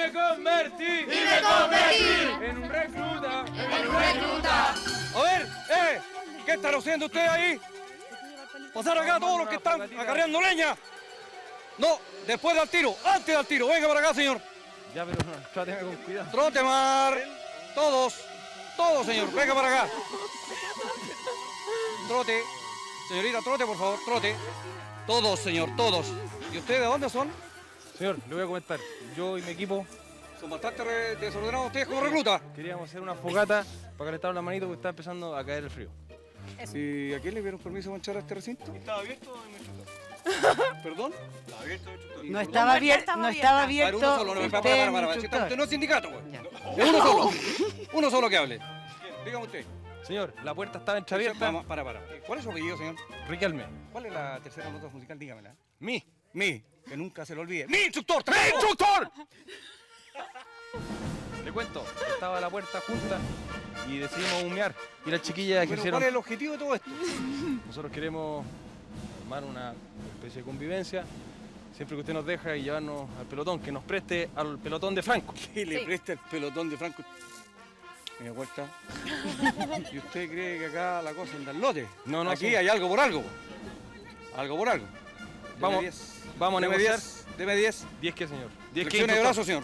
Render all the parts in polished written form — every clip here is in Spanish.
me convertí. Y me convertí En un recluta. en un recluta. A ver, ¿qué están haciendo ustedes ahí? Pasar acá todos los que están acarreando leña. No, después del tiro, antes del tiro. Venga para acá, señor. Ya, pero no, tráteme con cuidado. Trotemar. Todos, señor. Venga para acá. Trote. Señorita, trote, por favor, trote. Todos, señor, todos. ¿Y ustedes de dónde son? Señor, le voy a comentar. Yo y mi equipo Son bastante desordenados ustedes como reclutas. queríamos hacer una fogata para calentar la manito porque está empezando a caer el frío. ¿Y a quién le dieron permiso de manchar a este recinto? ¿Estaba abierto mi instructor? ¿Perdón? Estaba abierto mi instructor. No estaba abierto, no estaba A ver, abierto. uno solo, no me para. Usted no es sindicato, güey. Uno solo. Uno solo que hable. Dígame usted. Señor, la puerta estaba entreabierta. Para. ¿Cuál es su apellido, señor? Riquelme. ¿Cuál es la tercera nota musical? Dígamela. Mi. Que nunca se lo olvide. ¡Mi instructor! ¡Mi instructor! Le cuento, estaba la puerta junta y decidimos humear. Y las chiquillas Bueno, ejercieron. ¿cuál es el objetivo de todo esto? Nosotros queremos armar una especie de convivencia, siempre que usted nos deja y llevarnos al pelotón, que nos preste al pelotón de Franco. Que le presta el pelotón de Franco. Me da vuelta. ¿Y usted cree que acá la cosa anda al lote? No, Aquí sí. hay algo por algo. Algo por algo. Vamos, vamos a Deme negociar. 10. Deme 10. 10 qué, señor. 10 qué, Flexiones de instructor. brazos, señor.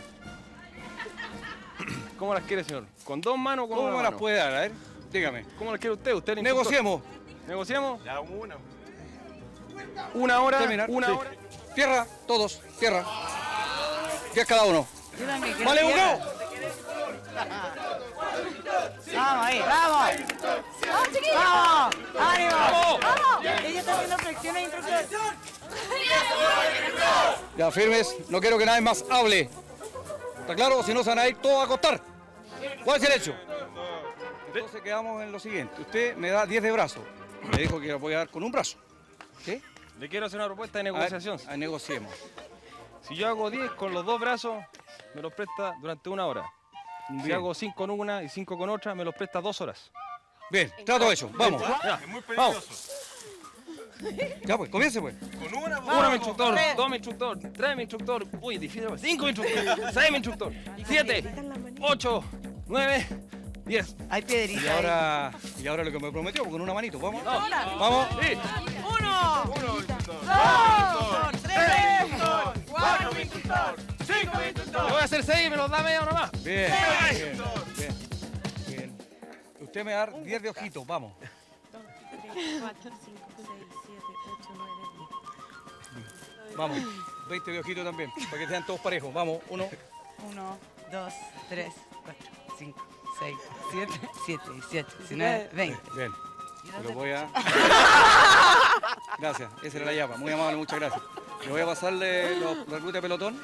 ¿Cómo las quiere, señor? ¿Con dos manos o con ¿Cómo una me las mano? puede dar? A ver, dígame. ¿Cómo las quiere usted? Usted es el instructor. Negociemos. ¿Negociamos? Ya una. Una hora, Terminar. una Sí. hora. Tierra, todos, tierra. 10 cada uno. Yo también quiero ¡Vale, tierra. bucao! Vamos ahí, vamos. Vamos, ánimo. ¡Vamos! Ella está haciendo flexiones, instructor. Ya, firmes. No quiero que nadie más hable. ¿Está claro? Si no se van a ir todos a acostar. ¿Cuál es el hecho? Entonces quedamos en lo siguiente. Usted me da 10 de brazo. Me dijo que lo voy a dar con un brazo. ¿Sí? Le quiero hacer una propuesta de A ver, negociación. negociemos. Si yo hago 10 con los dos brazos, me los presta durante una hora. Si Bien. hago 5 con una y 5 con otra, me los presta 2 horas. Bien, trato hecho. Vamos. Ya, Es muy peligroso. Ya pues, comience pues. Con una, Uno, mi instructor. Dos, mi instructor. Tres, mi instructor. Uy, difícil. 5, mi instructor. 6, mi instructor. 7, 8, 9, 10. Hay Y piedrita. ahora lo que me prometió, con una manito. Vamos. No. Vamos. Sí. Uno, Uno, instructor. dos, tres, Cuatro, mi instructor. Cinco, mi Le instructor. voy a hacer 6 y me los da media hora más. Bien. Bien. Usted me da 10 de ojitos. Vamos. 4, 5, 6, 7, 8, 9, 10. Vamos. 20 de ojitos también. Para que sean todos parejos. Vamos. 1. 1, 2, 3, 4, 5, 6, 7, 18, 19, 20. Bien. Se lo voy a. Gracias. Esa era la llama. Muy amable, muchas gracias. Le voy a pasarle la ruta de pelotón.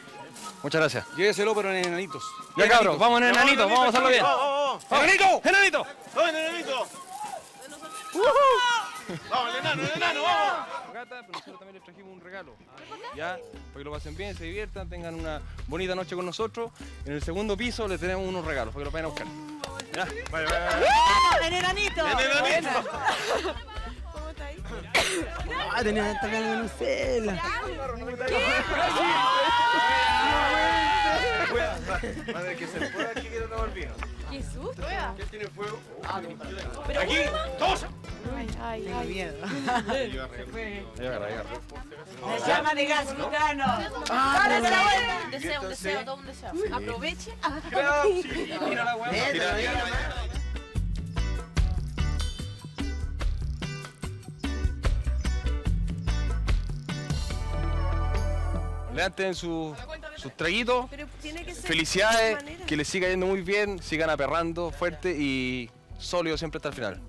Muchas gracias. Lléveselo, pero en enanitos. Ya, cabros, vamos en enanito, vamos a pasarlo bien. Vamos, ¡Enanito! ¡Enanito! vamos, enanito. Vamos, el enano, vamos. Gata, pero nosotros también les trajimos un regalo. Ya, para que lo pasen bien, se diviertan, tengan una bonita noche con nosotros. En el segundo piso les tenemos unos regalos para que lo vayan a buscar. Ya, Vale. ¡El enanito! El enanito. ¿Cómo está ahí? Ah, tenía esta cara de conocerla. Madre, que se pueda aquí que no tomar vino. ¡Qué susto! ¿Quién tiene fuego? Pero Aquí, todos. Ay, Tengo miedo. ahí agarra, ahí agarra. La llama de gas butano. Un deseo, todo un deseo. Aproveche. Tira la hueá. Levanten sus traguitos. Pero tiene que ser Felicidades, de esta manera. que les siga yendo muy bien, sigan aperrando fuerte y sólido siempre hasta el final.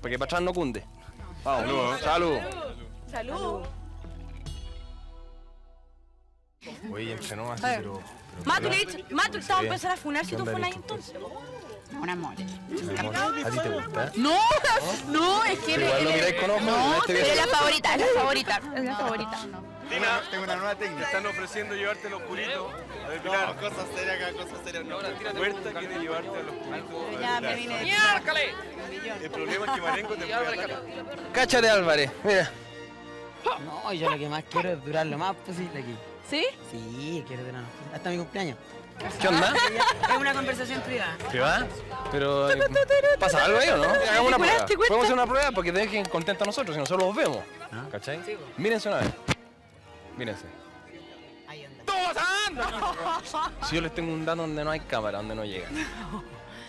Para que para atrás no cunde. Vamos, salud. Salud. Oye, entrenó así, pero... Matu, te va a empezar a funar si tú funas entonces. Un amor. ¿A ti te gusta? No, no, es que Pero igual lo miráis con ojos, no, este pero es video. la favorita, es la favorita, es la favorita. Tina, tengo una nueva técnica. Te están ofreciendo llevarte los curitos a depilar. No, cosas serias acá, cosas serias. No, Huerta quiere llevarte a los curitos a Ya me depilar. vine. El problema es que Marengo te puede atacar. Cáchate, Álvarez, mira. No, yo lo que más quiero es durar lo más posible aquí. ¿Sí? Sí, quiero durar hasta mi cumpleaños. ¿Qué onda? Es una conversación privada. ¿Privada? Pero ¿pasa algo ahí o no? Hagamos una prueba. ¿Te cuesta? Podemos hacer una prueba porque dejen contentos a nosotros si nosotros los vemos. ¿Cachai? Mírense una vez. Mírense. Ahí anda. Si yo les tengo un dato donde no hay cámara, donde no llega.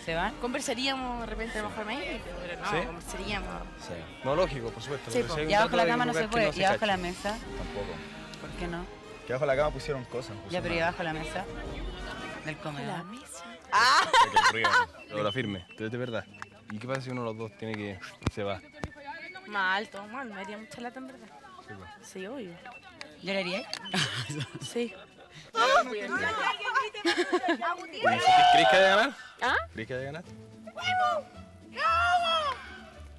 ¿Se van? Conversaríamos de repente a lo mejor más íntimo, pero no, ¿Sí? conversaríamos. Sí. No, lógico, por supuesto. Sí, porque po. si hay un Y abajo dato la de cama no un se lugar que puede. se Y abajo cacha. la mesa. Tampoco. ¿Por qué no? Que abajo de la cama pusieron cosas. Ya, pero y abajo la mesa. Del comedor. Pero la firme, de verdad. ¿Y qué pasa si uno de los dos tiene que... se va? Más alto, mal, me haría mucha lata en verdad. Sí, obvio. ¿Yo le haría? Sí. ¿Crees que haya ganar? ¿Ah? ¿Crees que haya ganar?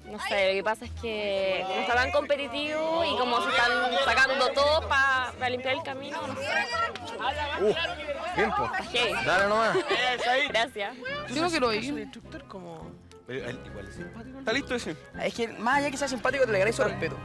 No sé, lo que pasa es que como está tan competitivo y como se están sacando todos para limpiar el camino, no sé. Tiempo. Hey, Dale nomás. gracias. Digo que lo oí. El instructor como... Igual es simpático. ¿Está listo ese? Es que más allá que sea simpático, te le ganáis su respeto.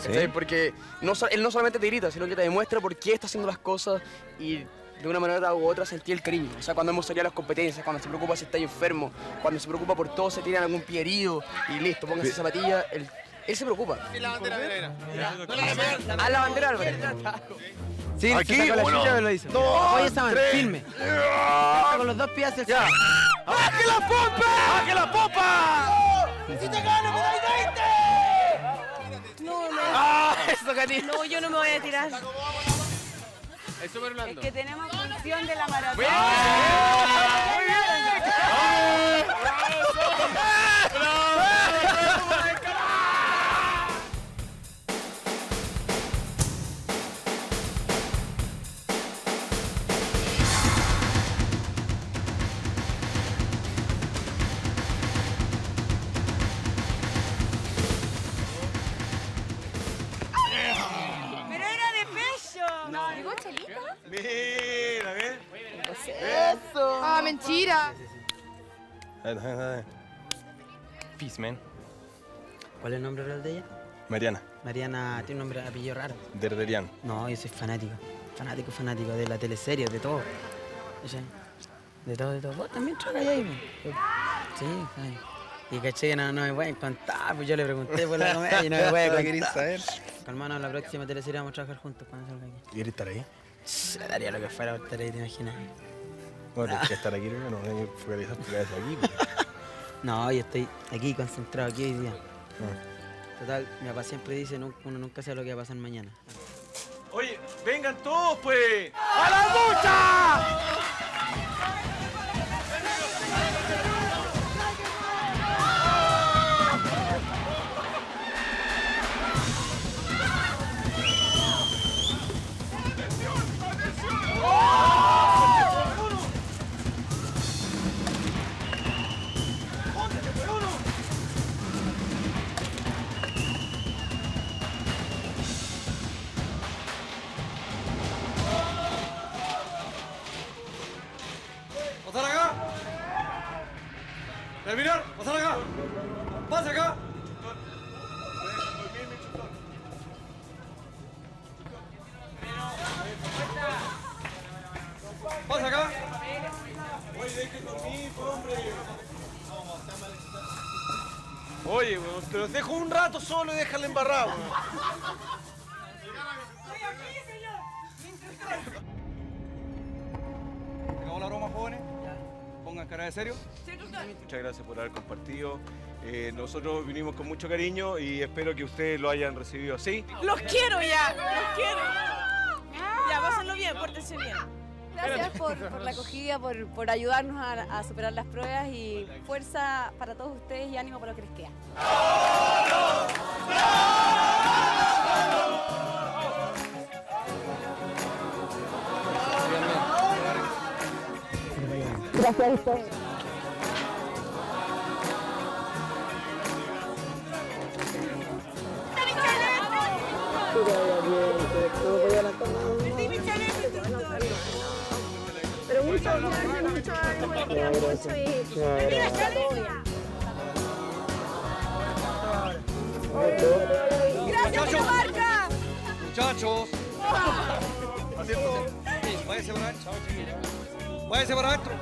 ¿Cachai? Porque él no solamente te grita, sino que te demuestra por qué está haciendo las cosas y de una manera u otra sentir el cariño. O sea, cuando hemos salido a las competencias, cuando se preocupa si está enfermo, cuando se preocupa por todo, se tiran algún pie herido y listo, póngase zapatilla. Él se preocupa. La bandera verena. A la bandera, Álvarez. Sí, Aquí, se sacó la chucha, me lo hizo. Oye, estaban firme. Con los dos pies hacia el suelo. ¡Baje la popa! ¡Baje la popa! ¡Si te gano, me dais 20! No, no. ¡Ah! Eso, Katy. No, yo no me voy a tirar. Es súper blando. Es que tenemos función de la maratón. ¡Muy Pero era de pecho. ¿Llegó Chelita? Mira, ¿ves? Eso. Ah, mentira. Peace, man. ¿Cuál es el nombre real de ella? Mariana. Mariana tiene un nombre de apellido raro. Derderian. No, yo soy fanático. Fanático de la teleserie, de todo. ¿Cachai? De todo. Vos también trabajas ahí, pues. Sí, ay. Y caché que no me pueden contar, pues yo le pregunté por la comedia y no me puede contar. Hermano, la próxima teleserie vamos a trabajar juntos cuando salga aquí. ¿Quieres estar ahí? Le daría lo que fuera por estar ahí, te imaginas. Bueno, tienes que estar aquí, no hay que focalizar tu cabeza aquí. Pues. No, yo estoy aquí, concentrado, aquí hoy día. Total, mi papá siempre dice, uno nunca sabe lo que va a pasar mañana. Oye, vengan todos, pues. ¡A la lucha! ¡Pasar acá! ¡Terminar! ¡Pasar acá! ¡Pase acá! ¡Pase acá! Oye, weón, te los dejo un rato solo y déjale embarrado, weón. ¿Se acabó la broma, jóvenes? Pongan cara de serio. Muchas gracias por haber compartido. Nosotros vinimos con mucho cariño y espero que ustedes lo hayan recibido así. Los quiero ya, los quiero. Ya, pásenlo bien, pórtense bien. Gracias por la acogida, por ayudarnos a superar las pruebas y fuerza para todos ustedes y ánimo para lo que les queda. Gracias a ustedes. Pero mucho ánimo y mucho éxito. ¡Gracias, Dinamarca! Muchachos. Váyase para adentro. Váyase para adentro.